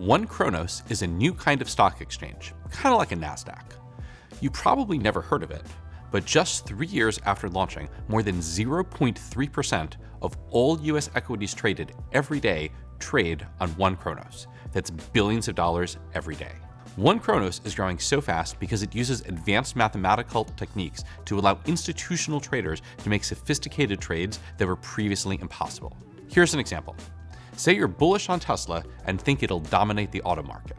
OneChronos is a new kind of stock exchange, kind of like a NASDAQ. You probably never heard of it, but just 3 years after launching, more than 0.3% of all US equities traded every day trade on OneChronos. That's billions of dollars every day. OneChronos is growing so fast because it uses advanced mathematical techniques to allow institutional traders to make sophisticated trades that were previously impossible. Here's an example. Say you're bullish on Tesla and think it'll dominate the auto market.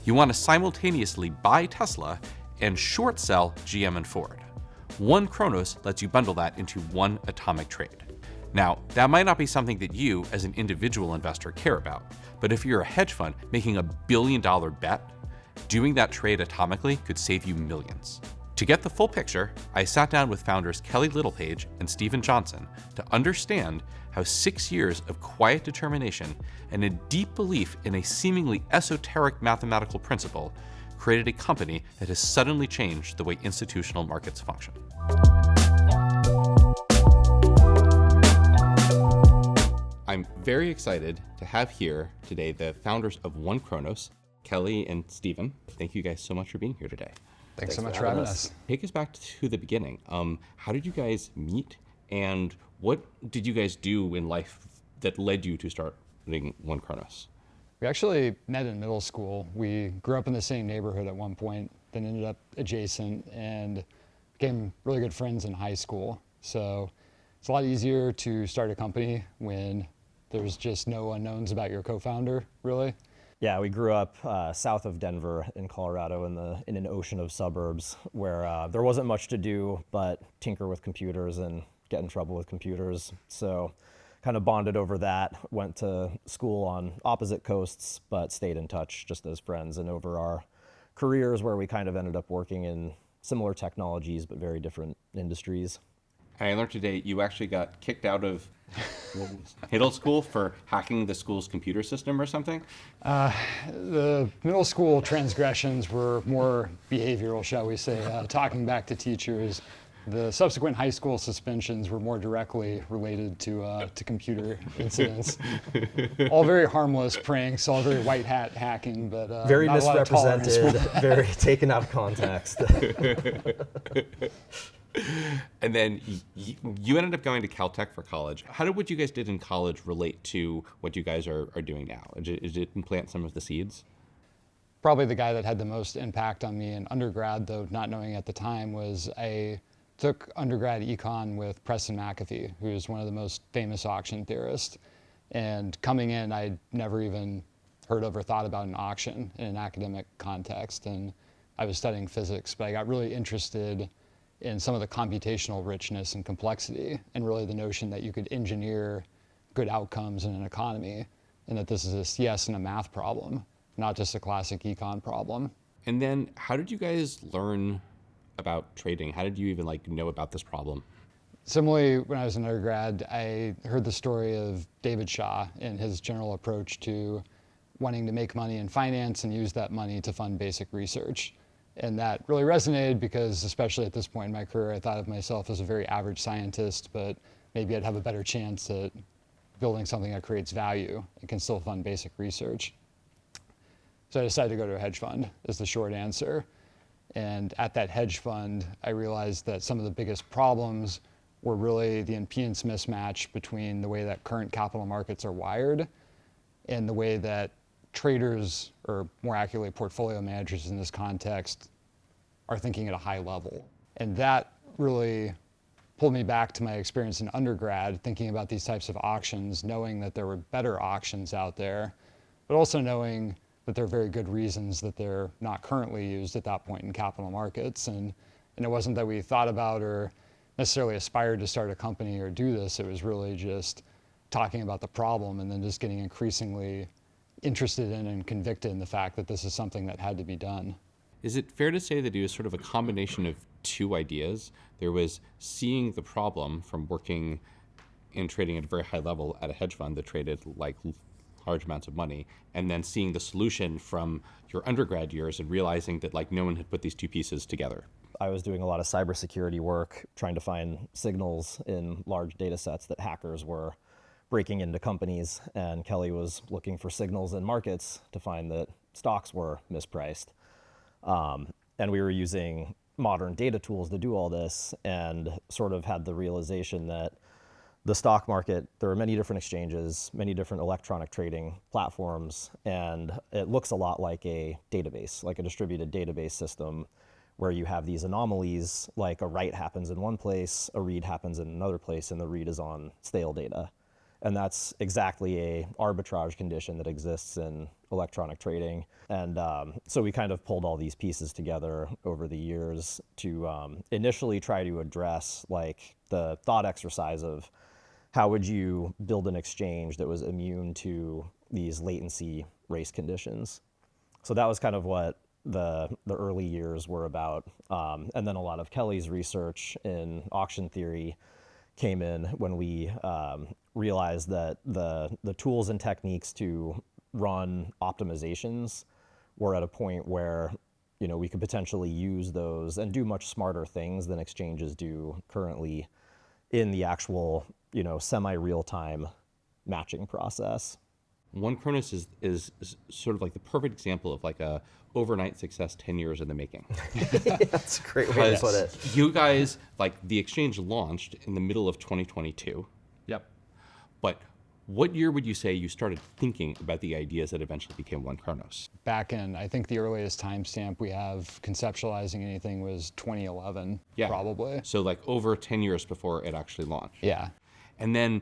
You want to simultaneously buy Tesla and short sell GM and Ford. OneChronos lets you bundle that into one atomic trade. Now, that might not be something that you, as an individual investor, care about, but if you're a hedge fund making a billion-dollar bet, doing that trade atomically could save you millions. To get the full picture, I sat down with founders Kelly Littlepage and Stephen Johnson to understand how 6 years of quiet determination and a deep belief in a seemingly esoteric mathematical principle created a company that has suddenly changed the way institutional markets function. I'm very excited to have here today the founders of OneChronos, Kelly and Stephen. Thank you guys so much for being here today. Thanks so much for having us. Take us back to the beginning. How did you guys meet, and what did you guys do in life that led you to starting OneChronos? We actually met in middle school. We grew up in the same neighborhood at one point, then ended up adjacent and became really good friends in high school. So it's a lot easier to start a company when there's just no unknowns about your co-founder, really. Yeah, we grew up south of Denver in Colorado in an ocean of suburbs where there wasn't much to do but tinker with computers and get in trouble with computers. So kind of bonded over that, went to school on opposite coasts but stayed in touch just as friends, and over our careers where we kind of ended up working in similar technologies but very different industries. I learned today you actually got kicked out of middle school for hacking the school's computer system or something? The middle school transgressions were more behavioral, shall we say, talking back to teachers. The subsequent high school suspensions were more directly related to computer incidents. All very harmless pranks, all very white hat hacking, but very not misrepresented, very taken out of context. And then you ended up going to Caltech for college. How did what you guys did in college relate to what you guys are doing now? Did it implant some of the seeds? Probably the guy that had the most impact on me in undergrad, though not knowing at the time, was I took undergrad econ with Preston McAfee, who's one of the most famous auction theorists. And coming in, I'd never even heard of or thought about an auction in an academic context. And I was studying physics, but I got really interested in some of the computational richness and complexity, and really the notion that you could engineer good outcomes in an economy, and that this is a CS and a math problem, not just a classic econ problem. And then how did you guys learn about trading? How did you even know about this problem? Similarly, when I was an undergrad, I heard the story of David Shaw and his general approach to wanting to make money in finance and use that money to fund basic research. And that really resonated because, especially at this point in my career, I thought of myself as a very average scientist, but maybe I'd have a better chance at building something that creates value and can still fund basic research. So I decided to go to a hedge fund, is the short answer. And at that hedge fund, I realized that some of the biggest problems were really the impedance mismatch between the way that current capital markets are wired and the way that traders, or more accurately portfolio managers in this context, are thinking at a high level. And that really pulled me back to my experience in undergrad, thinking about these types of auctions, knowing that there were better auctions out there, but also knowing that there are very good reasons that they're not currently used at that point in capital markets. And it wasn't that we thought about or necessarily aspired to start a company or do this, it was really just talking about the problem and then just getting increasingly interested in and convicted in the fact that this is something that had to be done. Is it fair to say that it was sort of a combination of two ideas? There was seeing the problem from working and trading at a very high level at a hedge fund that traded large amounts of money, and then seeing the solution from your undergrad years and realizing that no one had put these two pieces together. I was doing a lot of cybersecurity work, trying to find signals in large data sets that hackers were breaking into companies, and Kelly was looking for signals in markets to find that stocks were mispriced. And we were using modern data tools to do all this, and sort of had the realization that the stock market, there are many different exchanges, many different electronic trading platforms, and it looks a lot like a database, like a distributed database system, where you have these anomalies, like a write happens in one place, a read happens in another place, and the read is on stale data. And that's exactly a arbitrage condition that exists in electronic trading. And so we kind of pulled all these pieces together over the years to initially try to address like the thought exercise of how would you build an exchange that was immune to these latency race conditions. So that was kind of what the early years were about. And then a lot of Kelly's research in auction theory came in when we realized that the tools and techniques to run optimizations were at a point where, you know, we could potentially use those and do much smarter things than exchanges do currently in the actual, you know, semi-real-time matching process. OneChronos is sort of like the perfect example of like a overnight success 10 years in the making. That's a great way to put it. You guys, like the exchange launched in the middle of 2022. Yep. But what year would you say you started thinking about the ideas that eventually became OneChronos? Back in, I think the earliest timestamp we have conceptualizing anything was 2011, probably. So like over 10 years before it actually launched. Yeah. And then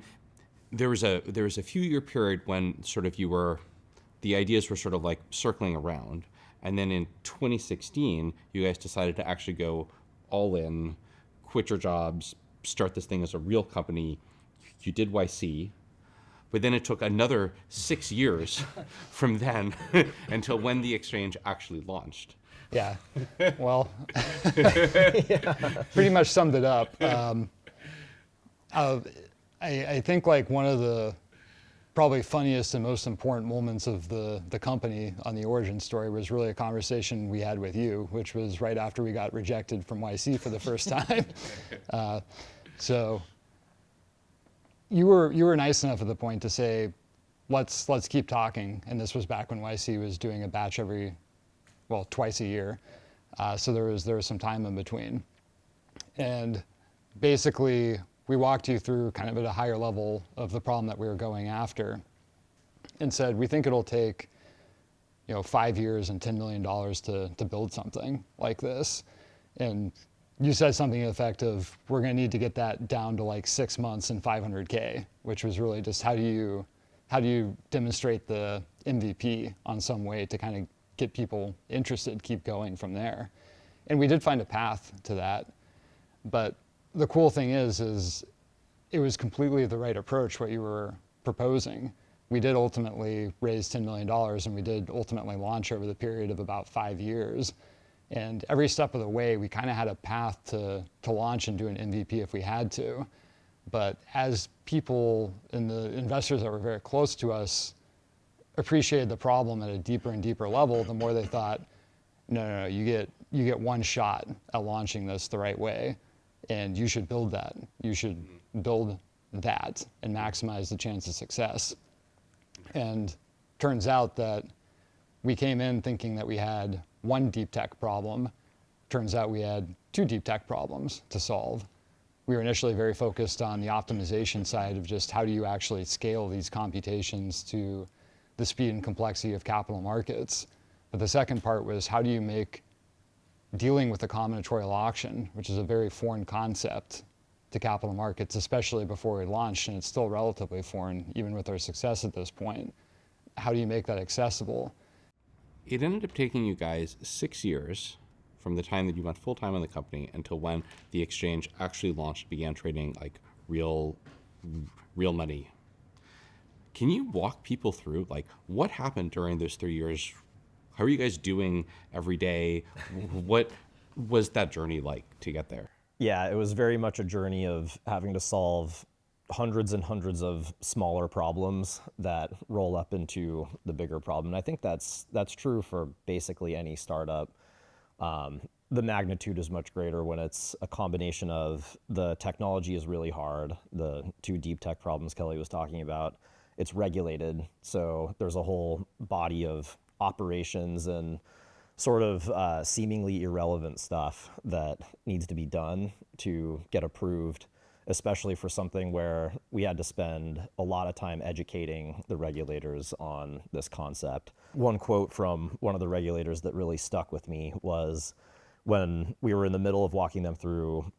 there was a few year period when sort of the ideas were sort of like circling around. And then in 2016, you guys decided to actually go all in, quit your jobs, start this thing as a real company. You did YC, but then it took another 6 years from then until when the exchange actually launched. Yeah, well, pretty much summed it up. I think like one of the probably funniest and most important moments of the company on the origin story was really a conversation we had with you, which was right after we got rejected from YC for the first time. So you were nice enough at the point to say, let's keep talking. And this was back when YC was doing a batch twice a year. So there was some time in between. And basically, we walked you through kind of at a higher level of the problem that we were going after and said, we think it'll take, 5 years and $10 million to build something like this. And you said something to the effect of, we're going to need to get that down to like 6 months and 500K, which was really just how do you demonstrate the MVP on some way to kind of get people interested, keep going from there. And we did find a path to that. But the cool thing is it was completely the right approach, what you were proposing. We did ultimately raise $10 million, and we did ultimately launch over the period of about 5 years. And every step of the way, we kind of had a path to launch and do an MVP if we had to. But as people and the investors that were very close to us appreciated the problem at a deeper and deeper level, the more they thought, no, you get one shot at launching this the right way. And you should build that. You should build that and maximize the chance of success. And turns out that we came in thinking that we had one deep tech problem. Turns out we had 2 deep tech problems to solve. We were initially very focused on the optimization side of just how do you actually scale these computations to the speed and complexity of capital markets. But the second part was how do you make dealing with the combinatorial auction, which is a very foreign concept to capital markets, especially before we launched, and it's still relatively foreign, even with our success at this point. How do you make that accessible? It ended up taking you guys 6 years from the time that you went full-time in the company until when the exchange actually launched, began trading like real money. Can you walk people through like what happened during those 3 years? How are you guys doing every day? What was that journey like to get there? Yeah, it was very much a journey of having to solve hundreds and hundreds of smaller problems that roll up into the bigger problem. And I think that's true for basically any startup. The magnitude is much greater when it's a combination of the technology is really hard, the two deep tech problems Kelly was talking about, it's regulated, so there's a whole body of operations and sort of seemingly irrelevant stuff that needs to be done to get approved, especially for something where we had to spend a lot of time educating the regulators on this concept. One quote from one of the regulators that really stuck with me was when we were in the middle of walking them through,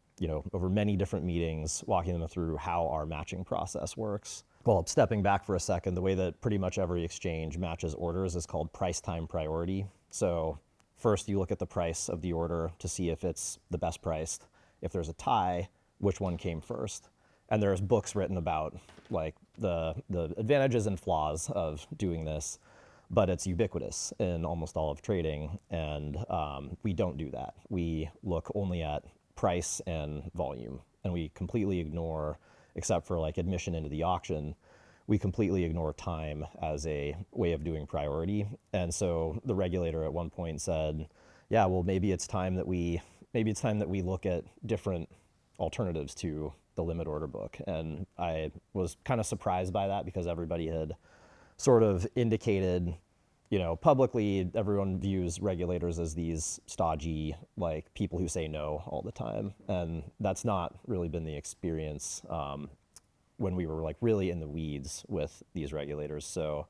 over many different meetings, walking them through how our matching process works. Well, stepping back for a second, the way that pretty much every exchange matches orders is called price time priority. So first you look at the price of the order to see if it's the best priced. If there's a tie, which one came first? And there's books written about like the advantages and flaws of doing this, but it's ubiquitous in almost all of trading, and we don't do that. We look only at price and volume, and we completely ignore, except for like admission into the auction, we completely ignore time as a way of doing priority. And so the regulator at one point said, yeah, well, maybe it's time that we look at different alternatives to the limit order book. And I was kind of surprised by that because everybody had sort of indicated, publicly everyone views regulators as these stodgy, like people who say no all the time. And that's not really been the experience when we were like really in the weeds with these regulators. So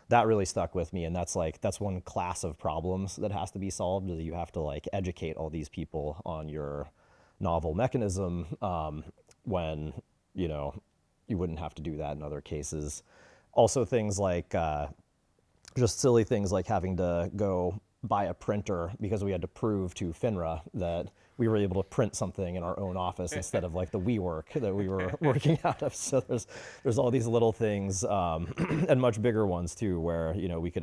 that really stuck with me. And that's one class of problems that has to be solved, is you have to like educate all these people on your novel mechanism when, you wouldn't have to do that in other cases. Also things like, just silly things like having to go buy a printer because we had to prove to FINRA that we were able to print something in our own office instead of like the WeWork that we were working out of. So there's all these little things, and much bigger ones too, where we could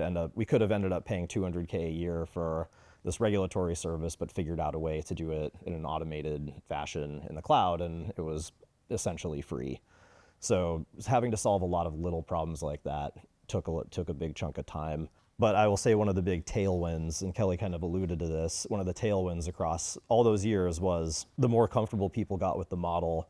have ended up paying $200K a year for this regulatory service, but figured out a way to do it in an automated fashion in the cloud, and it was essentially free. So having to solve a lot of little problems like that took a big chunk of time. But I will say one of the big tailwinds, and Kelly kind of alluded to this, one of the tailwinds across all those years was the more comfortable people got with the model,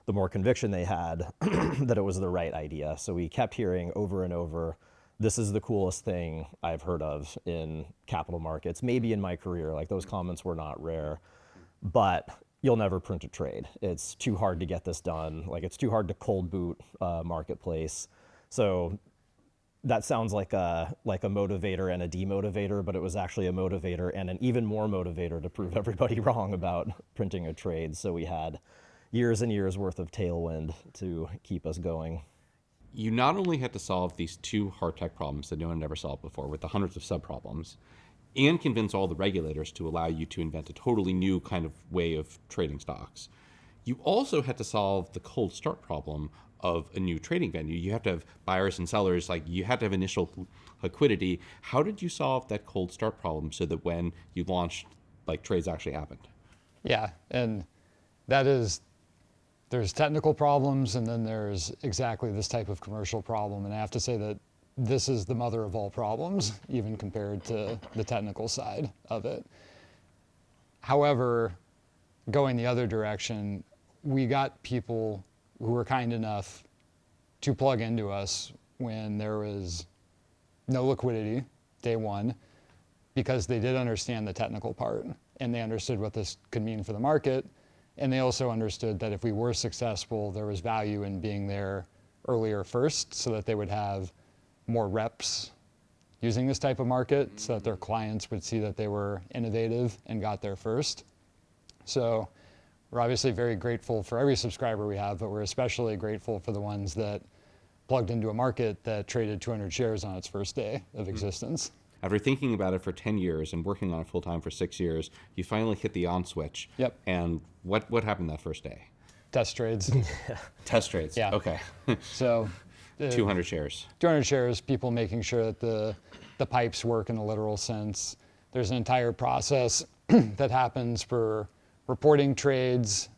the more conviction they had that it was the right idea. So we kept hearing over and over, this is the coolest thing I've heard of in capital markets, maybe in my career. Like those comments were not rare, but you'll never print a trade. It's too hard to get this done. Like it's too hard to cold boot a marketplace. So that sounds like a motivator and a demotivator, but it was actually a motivator and an even more motivator to prove everybody wrong about printing a trade. So we had years and years worth of tailwind to keep us going. You not only had to solve these two hard tech problems that no one had ever solved before with the hundreds of sub-problems, and convince all the regulators to allow you to invent a totally new kind of way of trading stocks. You also had to solve the cold start problem of a new trading venue. You have to have buyers and sellers, like you had to have initial liquidity. How did you solve that cold start problem so that when you launched, like trades actually happened? Yeah, and there's technical problems, and then there's exactly this type of commercial problem. And I have to say that this is the mother of all problems, even compared to the technical side of it. However, going the other direction, we got people who were kind enough to plug into us when there was no liquidity, day one, because they did understand the technical part, and they understood what this could mean for the market. And they also understood that if we were successful, there was value in being there earlier first, so that they would have more reps using this type of market, so that their clients would see that they were innovative and got there first. So we're obviously very grateful for every subscriber we have, but we're especially grateful for the ones that plugged into a market that traded 200 shares on its first day of existence. After thinking about it for 10 years and working on it full time for 6 years, you finally hit the on switch. Yep. And what happened that first day? Test trades. Test trades. Yeah. Okay. So 200 shares. 200 shares, people making sure that the pipes work in the literal sense. There's an entire process that happens for reporting trades.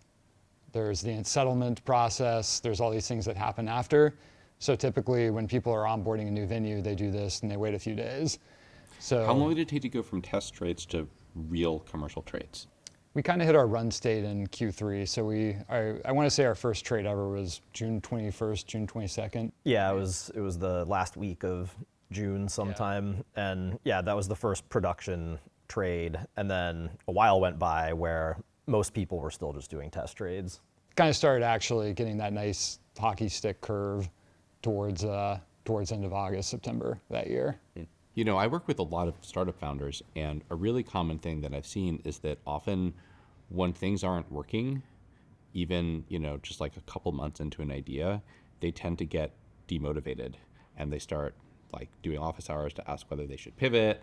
There's the settlement process. There's all these things that happen after. So typically when people are onboarding a new venue, they do this and they wait a few days. So how long did it take to go from test trades to real commercial trades? We kind of hit our run state in Q3. So I want to say our first trade ever was June 21st, June 22nd. Yeah, it was the last week of June sometime, and yeah, that was the first production trade. And then a while went by where most people were still just doing test trades. Kind of started actually getting that nice hockey stick curve towards end of August, September that year. You know, I work with a lot of startup founders, and a really common thing that I've seen is that often when things aren't working, even, you know, just like a couple months into an idea, they tend to get demotivated and they start like doing office hours to ask whether they should pivot.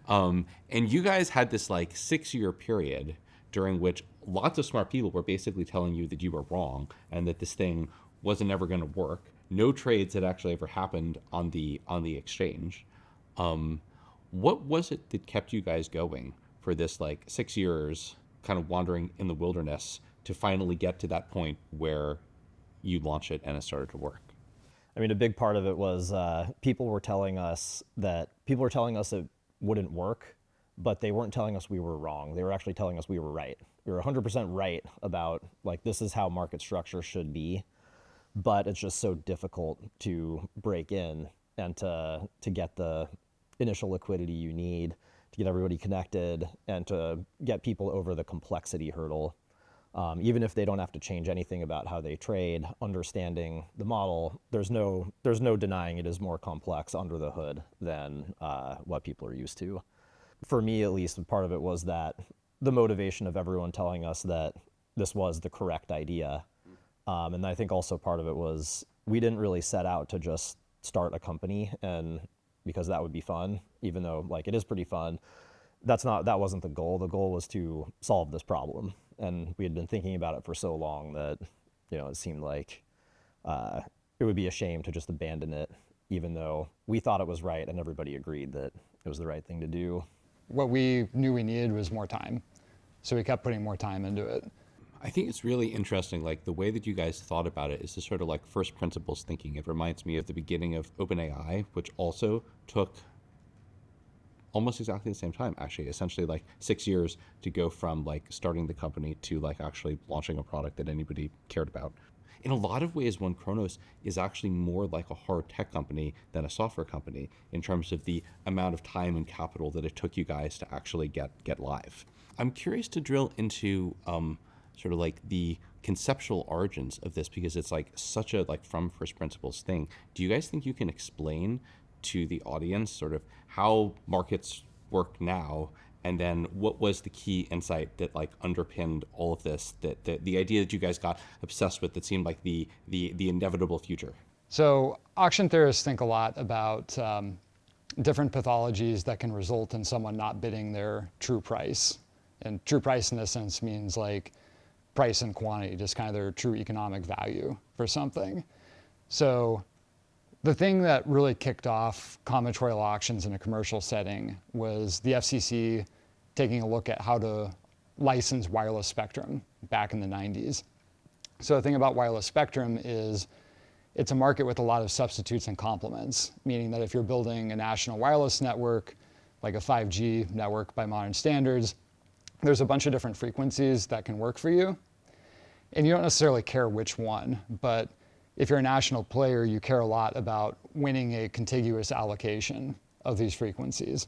And you guys had this like 6-year period during which lots of smart people were basically telling you that you were wrong and that this thing wasn't ever going to work. No trades had actually ever happened on the exchange. What was it that kept you guys going for this like 6 years, kind of wandering in the wilderness to finally get to that point where you launch it and it started to work? I mean, a big part of it was people were telling us it wouldn't work, but they weren't telling us we were wrong. They were actually telling us we were right. We were 100% right about like this is how market structure should be, but it's just so difficult to break in and to get the initial liquidity you need to get everybody connected and to get people over the complexity hurdle. Even if they don't have to change anything about how they trade, understanding the model, there's no denying it is more complex under the hood than what people are used to. For me, at least, part of it was that the motivation of everyone telling us that this was the correct idea. And I think also part of it was we didn't really set out to just start a company and because that would be fun, even though like it is pretty fun. That wasn't the goal. The goal was to solve this problem. And we had been thinking about it for so long that, you know, it seemed like it would be a shame to just abandon it, even though we thought it was right and everybody agreed that it was the right thing to do. What we knew we needed was more time. So we kept putting more time into it. I think it's really interesting, like the way that you guys thought about it is this sort of like first principles thinking. It reminds me of the beginning of OpenAI, which also took almost exactly the same time, actually, essentially like 6 years to go from like starting the company to like actually launching a product that anybody cared about. In a lot of ways, OneChronos is actually more like a hard tech company than a software company in terms of the amount of time and capital that it took you guys to actually get live. I'm curious to drill into sort of like the conceptual origins of this because it's like such a like from first principles thing. Do you guys think you can explain to the audience sort of how markets work now, and then what was the key insight that like underpinned all of this, that the idea that you guys got obsessed with that seemed like the inevitable future? So auction theorists think a lot about different pathologies that can result in someone not bidding their true price. And true price in this sense means like price and quantity, just kind of their true economic value for something. So the thing that really kicked off combinatorial auctions in a commercial setting was the FCC taking a look at how to license wireless spectrum back in the 90s. So the thing about wireless spectrum is it's a market with a lot of substitutes and complements, meaning that if you're building a national wireless network, like a 5G network by modern standards, there's a bunch of different frequencies that can work for you. And you don't necessarily care which one, but if you're a national player, you care a lot about winning a contiguous allocation of these frequencies,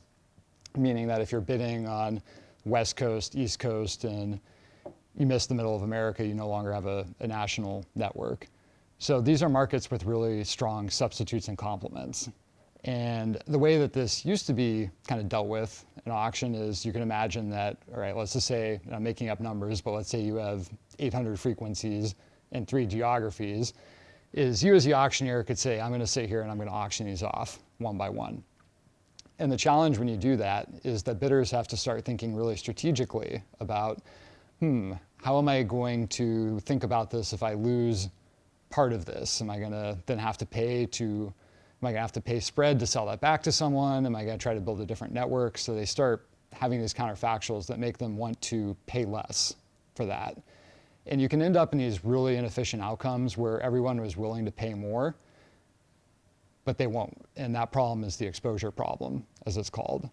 meaning that if you're bidding on West Coast, East Coast, and you miss the middle of America, you no longer have a national network. So these are markets with really strong substitutes and complements. And the way that this used to be kind of dealt with in auction is you can imagine that, all right, let's just say, I'm making up numbers, but let's say you have 800 frequencies in 3 geographies, is you as the auctioneer could say, I'm going to sit here and I'm going to auction these off one by one. And the challenge when you do that is that bidders have to start thinking really strategically about, how am I going to think about this if I lose part of this? Am I going to then have to pay spread to sell that back to someone? Am I going to try to build a different network? So they start having these counterfactuals that make them want to pay less for that. And you can end up in these really inefficient outcomes where everyone was willing to pay more, but they won't. And that problem is the exposure problem, as it's called.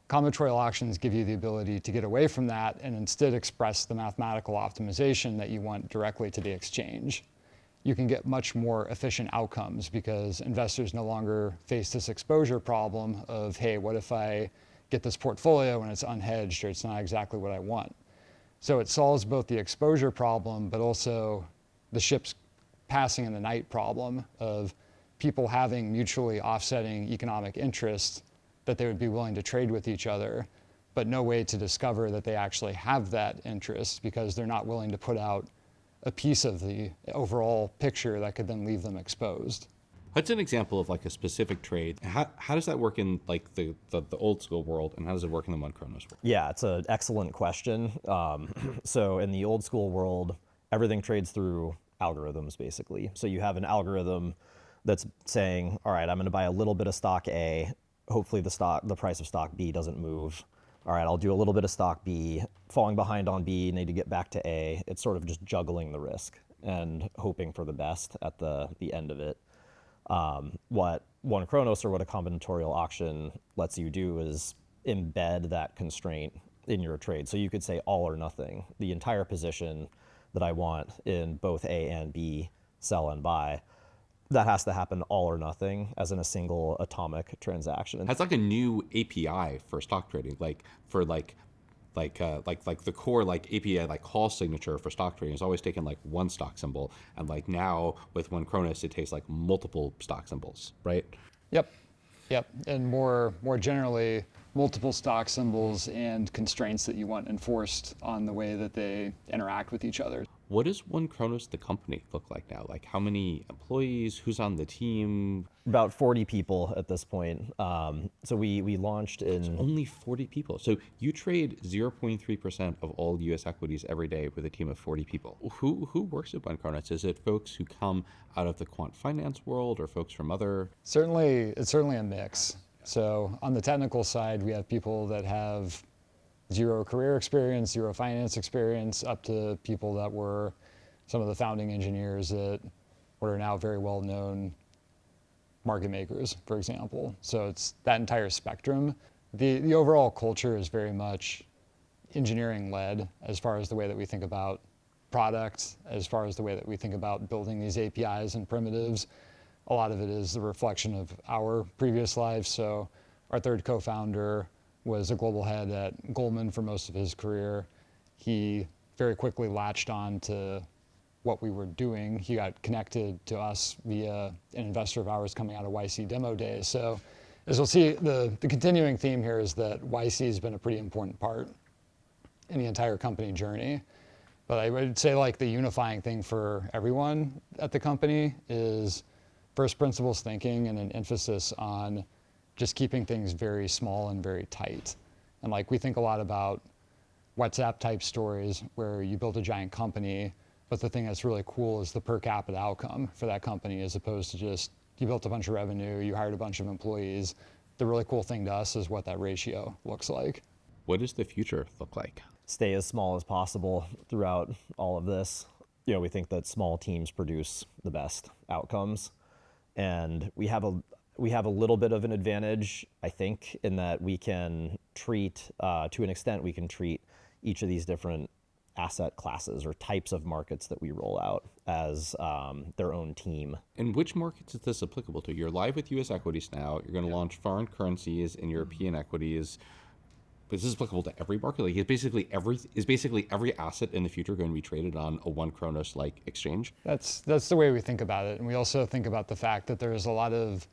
Combinatorial auctions give you the ability to get away from that and instead express the mathematical optimization that you want directly to the exchange. You can get much more efficient outcomes because investors no longer face this exposure problem of, hey, what if I get this portfolio and it's unhedged or it's not exactly what I want? So it solves both the exposure problem, but also the ships passing in the night problem of people having mutually offsetting economic interests that they would be willing to trade with each other, but no way to discover that they actually have that interest because they're not willing to put out a piece of the overall picture that could then leave them exposed. What's an example of like a specific trade? How does that work in like the old school world, and how does it work in the OneChronos world? Yeah, it's an excellent question. So in the old school world, everything trades through algorithms basically. So you have an algorithm that's saying, all right, I'm going to buy a little bit of stock A. Hopefully the price of stock B doesn't move. All right, I'll do a little bit of stock B, falling behind on B, need to get back to A. It's sort of just juggling the risk and hoping for the best at the end of it. What OneChronos or what a combinatorial auction lets you do is embed that constraint in your trade. So you could say all or nothing. The entire position that I want in both A and B, sell and buy, that has to happen all or nothing as in a single atomic transaction. That's like a new API for stock trading, like for like the core like API like call signature for stock trading is always taken like one stock symbol, and like now with OneChronos it takes like multiple stock symbols, right? Yep, and more generally, multiple stock symbols and constraints that you want enforced on the way that they interact with each other. What does OneChronos, the company, look like now? Like how many employees? Who's on the team? About 40 people at this point. So we launched in... It's only 40 people. So you trade 0.3% of all U.S. equities every day with a team of 40 people. Who works at OneChronos? Is it folks who come out of the quant finance world or folks from other... It's certainly a mix. So on the technical side, we have people that have zero career experience, zero finance experience, up to people that were some of the founding engineers at what are now very well-known market makers, for example. So it's that entire spectrum. The overall culture is very much engineering-led as far as the way that we think about products, as far as the way that we think about building these APIs and primitives. A lot of it is the reflection of our previous lives. So our third co-founder was a global head at Goldman for most of his career. He very quickly latched on to what we were doing. He got connected to us via an investor of ours coming out of YC demo days. So as we'll see, the continuing theme here is that YC has been a pretty important part in the entire company journey. But I would say like the unifying thing for everyone at the company is first principles thinking and an emphasis on just keeping things very small and very tight. And like we think a lot about WhatsApp type stories where you build a giant company, but the thing that's really cool is the per capita outcome for that company as opposed to just you built a bunch of revenue, you hired a bunch of employees. The really cool thing to us is what that ratio looks like. What does the future look like? Stay as small as possible throughout all of this. You know, we think that small teams produce the best outcomes. And we have a little bit of an advantage, I think, in that we can treat, to an extent, we can treat each of these different asset classes or types of markets that we roll out as their own team. And which markets is this applicable to? You're live with U.S. equities now. You're going to launch foreign currencies and European equities. Is this applicable to every market? Like, is basically every asset in the future going to be traded on a OneChronos like exchange? That's the way we think about it, and we also think about the fact that there's a lot of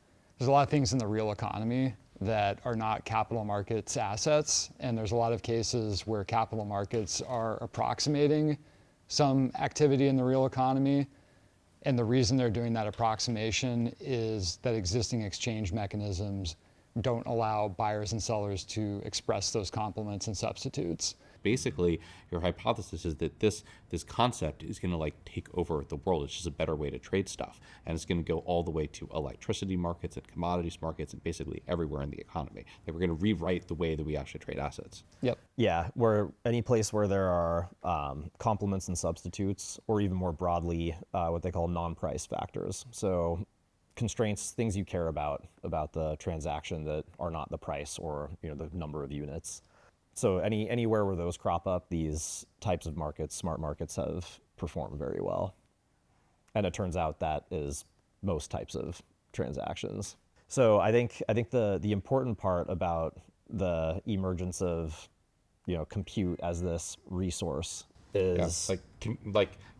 things in the real economy that are not capital markets assets, and there's a lot of cases where capital markets are approximating some activity in the real economy, and the reason they're doing that approximation is that existing exchange mechanisms don't allow buyers and sellers to express those complements and substitutes. Basically, your hypothesis is that this concept is going to like take over the world. It's just a better way to trade stuff, and it's going to go all the way to electricity markets and commodities markets and basically everywhere in the economy. That we're going to rewrite the way that we actually trade assets. Yep. Yeah, where any place where there are complements and substitutes, or even more broadly, what they call non-price factors. So constraints, things you care about the transaction that are not the price or the number of units. So anywhere where those crop up, these types of markets, smart markets, have performed very well. And it turns out that is most types of transactions. So I think the important part about the emergence of compute as this resource is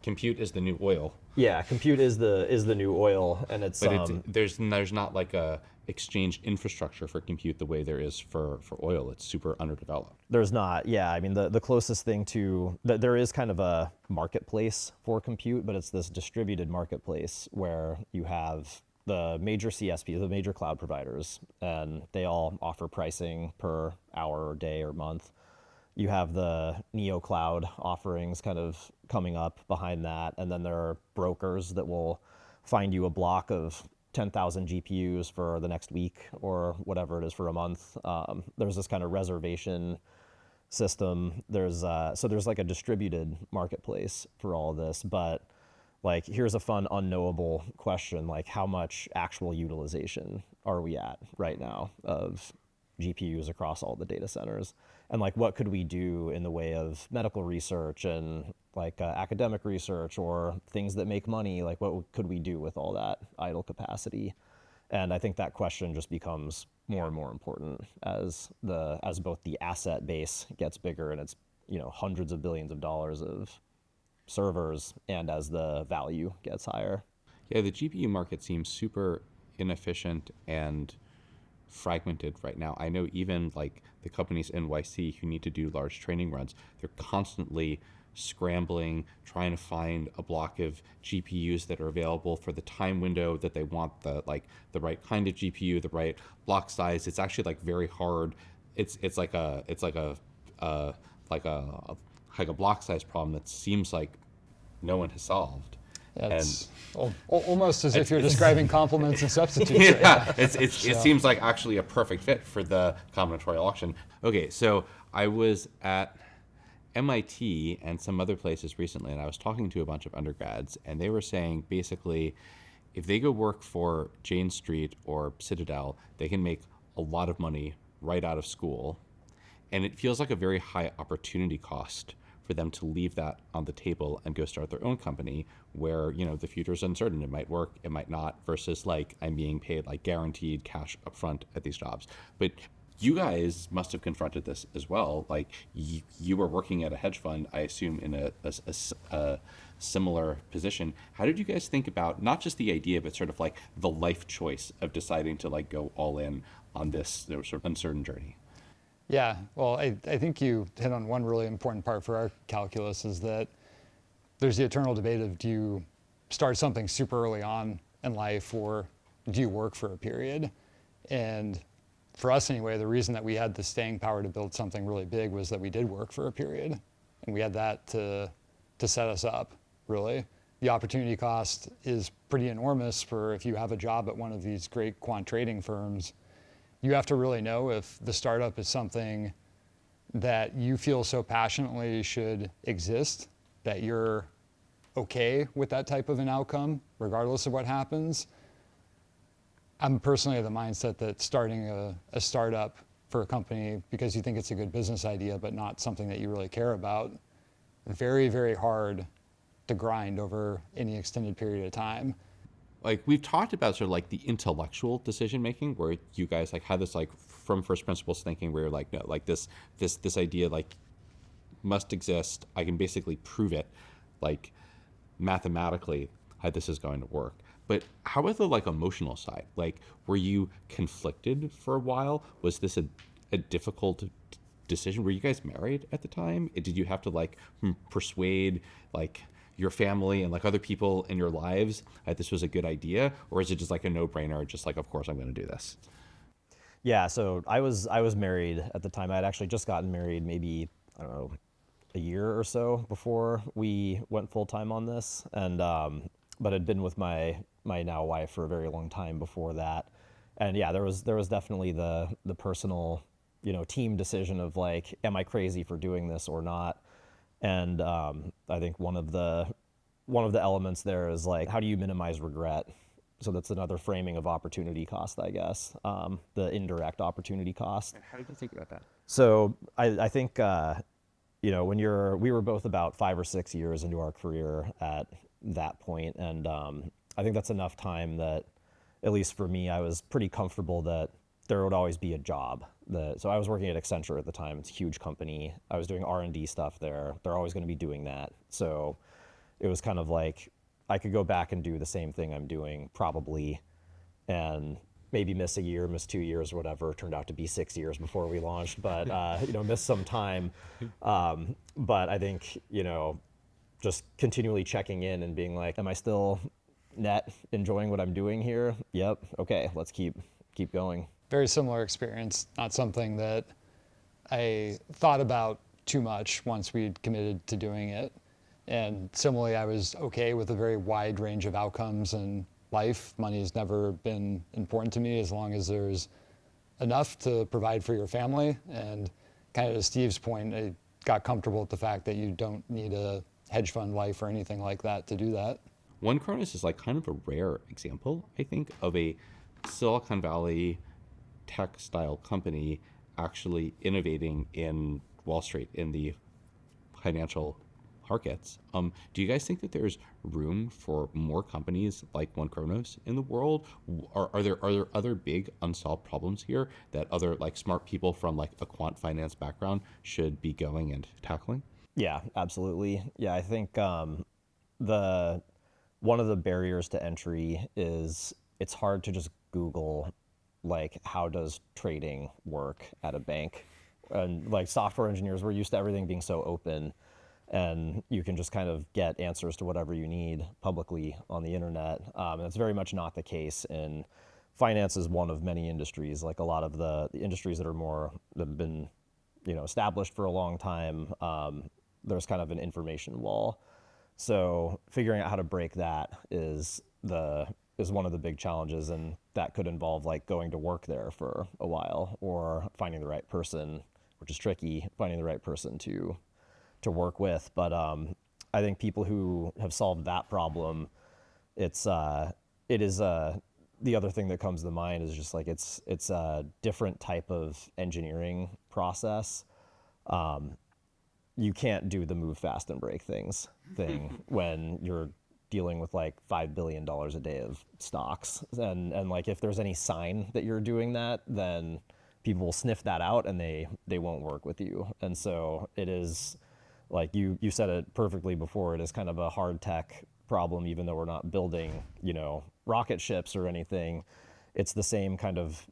compute is the new oil. Yeah, compute is the new oil, and it's there's not like a exchange infrastructure for compute the way there is for oil. It's super underdeveloped. There's not. Yeah, I mean the closest thing to there is kind of a marketplace for compute, but it's this distributed marketplace where you have the major CSPs, the major cloud providers, and they all offer pricing per hour or day or month. You have the neo cloud offerings kind of coming up behind that, and then there are brokers that will find you a block of 10,000 GPUs for the next week or whatever it is for a month. There's this kind of reservation system. There's like a distributed marketplace for all of this, but like here's a fun unknowable question, like how much actual utilization are we at right now of GPUs across all the data centers? And like what could we do in the way of medical research and like academic research or things that make money? Like what could we do with all that idle capacity? And I think that question just becomes more and more important as both the asset base gets bigger and it's hundreds of billions of dollars of servers, and as the value gets higher. Yeah, the GPU market seems super inefficient and fragmented right now. I know even like the companies NYC who need to do large training runs, they're constantly scrambling, trying to find a block of GPUs that are available for the time window that they want, the right kind of GPU, the right block size. It's actually like very hard. It's like a block size problem that seems like no one has solved. It's almost as if you're describing complements and substitutes. Yeah, it seems like actually a perfect fit for the combinatorial auction. Okay, so I was at MIT and some other places recently, and I was talking to a bunch of undergrads, and they were saying basically if they go work for Jane Street or Citadel, they can make a lot of money right out of school, and it feels like a very high opportunity cost for them to leave that on the table and go start their own company where, the future is uncertain. It might work, it might not, versus like I'm being paid like guaranteed cash upfront at these jobs. But you guys must have confronted this as well. Like you were working at a hedge fund, I assume, in a similar position. How did you guys think about not just the idea, but sort of like the life choice of deciding to like go all in on this sort of uncertain journey? Yeah, well, I think you hit on one really important part for our calculus is that there's the eternal debate of do you start something super early on in life or do you work for a period? And for us anyway, the reason that we had the staying power to build something really big was that we did work for a period, and we had that to set us up, really. The opportunity cost is pretty enormous for if you have a job at one of these great quant trading firms. You have to really know if the startup is something that you feel so passionately should exist that you're okay with that type of an outcome, regardless of what happens. I'm personally of the mindset that starting a startup for a company because you think it's a good business idea, but not something that you really care about, very, very hard to grind over any extended period of time. Like we've talked about sort of like the intellectual decision making where you guys like had this like from first principles thinking where you're like, no, like this idea like must exist. I can basically prove it like mathematically how this is going to work. But how about the like emotional side? Like were you conflicted for a while? Was this a difficult decision? Were you guys married at the time? Did you have to like persuade like your family and like other people in your lives that this was a good idea, or is it just like a no-brainer, just like of course I'm going to do this? Yeah, so I was married at the time. I had actually just gotten married maybe, I don't know, a year or so before we went full time on this, and but I'd been with my now wife for a very long time before that, and yeah, there was definitely the personal team decision of like, am I crazy for doing this or not? And I think one of the elements there is like, how do you minimize regret So that's another framing of opportunity cost, I guess, the indirect opportunity cost. And how did you think about that? So I think, when we were both about 5 or 6 years into our career at that point, and I think that's enough time that, at least for me, I was pretty comfortable that there would always be a job. So I was working at Accenture at the time. It's a huge company. I was doing R&D stuff there. They're always going to be doing that. So it was kind of like I could go back and do the same thing I'm doing probably, and maybe miss a year, miss 2 years, or whatever. It turned out to be 6 years before we launched, but miss some time. But I think just continually checking in and being like, am I still net enjoying what I'm doing here? Yep. Okay, let's keep going. Very similar experience, not something that I thought about too much once we'd committed to doing it. And similarly, I was okay with a very wide range of outcomes in life. Money has never been important to me as long as there's enough to provide for your family. And kind of to Steve's point, I got comfortable with the fact that you don't need a hedge fund life or anything like that to do that. OneChronos is like kind of a rare example, I think, of a Silicon Valley tech style company actually innovating in Wall Street, in the financial markets. Do you guys think that there's room for more companies like OneChronos in the world? Are there other big unsolved problems here that other like smart people from like a quant finance background should be going and tackling? Yeah, absolutely. Yeah, I think one of the barriers to entry is it's hard to just Google like how does trading work at a bank, and like software engineers, we're used to everything being so open, and you can just kind of get answers to whatever you need publicly on the internet. And it's very much not the case in finance. Is one of many industries. Like a lot of the industries that have been established for a long time, there's kind of an information wall. So figuring out how to break that is one of the big challenges, and that could involve like going to work there for a while or finding the right person, which is tricky, finding the right person to work with. But I think people who have solved that problem, it is the other thing that comes to mind is just like it's a different type of engineering process. You can't do the move fast and break things thing when you're dealing with like $5 billion a day of stocks. And like if there's any sign that you're doing that, then people will sniff that out and they won't work with you. And so it is, like you said it perfectly before, it is kind of a hard tech problem, even though we're not building, rocket ships or anything. It's the same kind of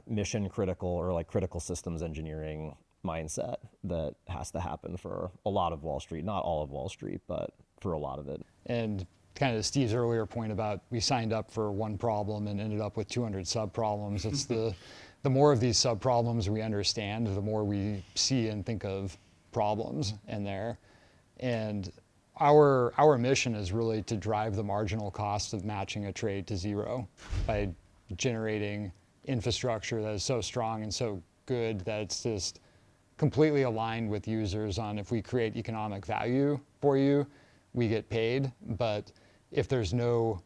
mission critical or like critical systems engineering mindset that has to happen for a lot of Wall Street, not all of Wall Street, but for a lot of it. And kind of Steve's earlier point about we signed up for one problem and ended up with 200 sub-problems. It's the more of these sub-problems we understand, the more we see and think of problems in there. And our mission is really to drive the marginal cost of matching a trade to zero by generating infrastructure that is so strong and so good that it's just completely aligned with users on if we create economic value for you, we get paid. But if there's no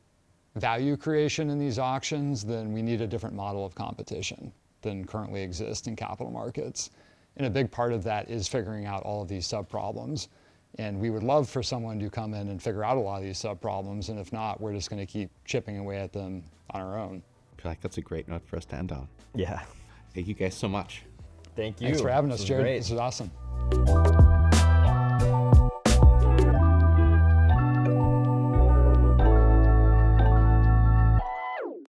value creation in these auctions, then we need a different model of competition than currently exists in capital markets. And a big part of that is figuring out all of these sub-problems. And we would love for someone to come in and figure out a lot of these sub-problems. And if not, we're just going to keep chipping away at them on our own. I feel like that's a great note for us to end on. Yeah. Thank you guys so much. Thank you. Thanks for having us, Jared. Great. This was awesome.